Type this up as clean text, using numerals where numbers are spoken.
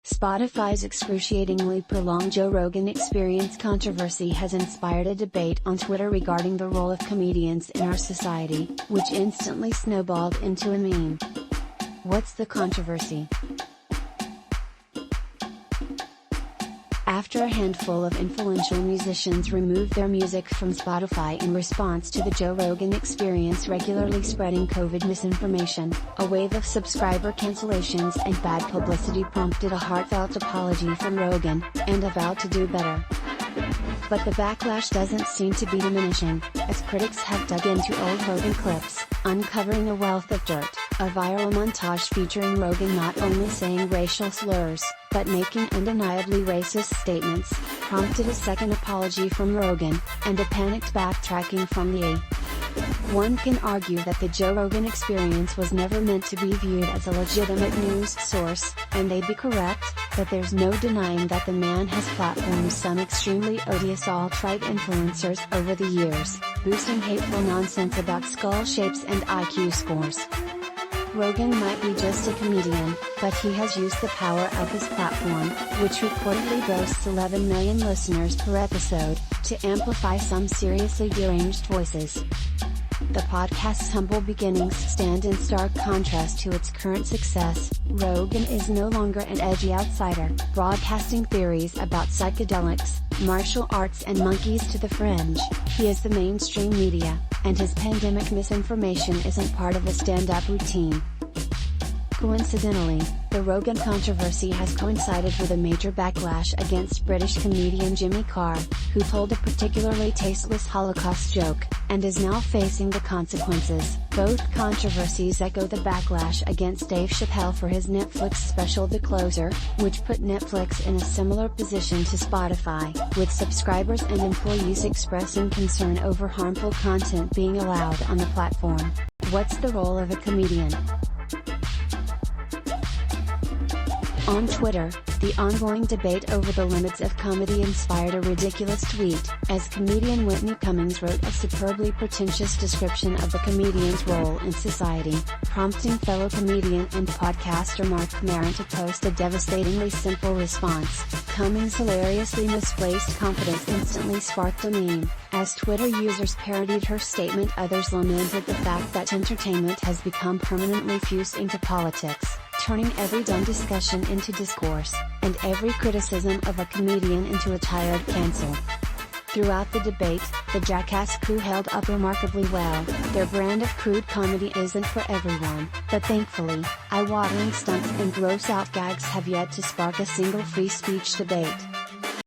Spotify's excruciatingly prolonged Joe Rogan Experience controversy has inspired a debate on Twitter regarding the role of comedians in our society, which instantly snowballed into a meme. What's the controversy? After a handful of influential musicians removed their music from Spotify in response to the Joe Rogan Experience regularly spreading COVID misinformation, a wave of subscriber cancellations and bad publicity prompted a heartfelt apology from Rogan, and a vow to do better. But the backlash doesn't seem to be diminishing, as critics have dug into old Rogan clips, uncovering a wealth of dirt. A viral montage featuring Rogan not only saying racial slurs, but making undeniably racist statements, prompted a second apology from Rogan, and a panicked backtracking from the A. One can argue that the Joe Rogan Experience was never meant to be viewed as a legitimate news source, and they'd be correct, but there's no denying that the man has platformed some extremely odious alt-right influencers over the years, boosting hateful nonsense about skull shapes and IQ scores. Rogan might be just a comedian, but he has used the power of his platform, which reportedly boasts 11 million listeners per episode, to amplify some seriously deranged voices. The podcast's humble beginnings stand in stark contrast to its current success. Rogan is no longer an edgy outsider, broadcasting theories about psychedelics, martial arts and monkeys to the fringe. He is the mainstream media, and his pandemic misinformation isn't part of a stand-up routine. Coincidentally, the Rogan controversy has coincided with a major backlash against British comedian Jimmy Carr, who told a particularly tasteless Holocaust joke, and is now facing the consequences. Both controversies echo the backlash against Dave Chappelle for his Netflix special The Closer, which put Netflix in a similar position to Spotify, with subscribers and employees expressing concern over harmful content being allowed on the platform. What's the role of a comedian? On Twitter, the ongoing debate over the limits of comedy inspired a ridiculous tweet, as comedian Whitney Cummings wrote a superbly pretentious description of the comedian's role in society, prompting fellow comedian and podcaster Mark Maron to post a devastatingly simple response. Cummings' hilariously misplaced confidence instantly sparked a meme. As Twitter users parodied her statement, others lamented the fact that entertainment has become permanently fused into politics, turning every dumb discussion into discourse, and every criticism of a comedian into a tired cancel. Throughout the debate, the Jackass crew held up remarkably well. Their brand of crude comedy isn't for everyone, but thankfully, eye-watering stunts and gross-out gags have yet to spark a single free speech debate.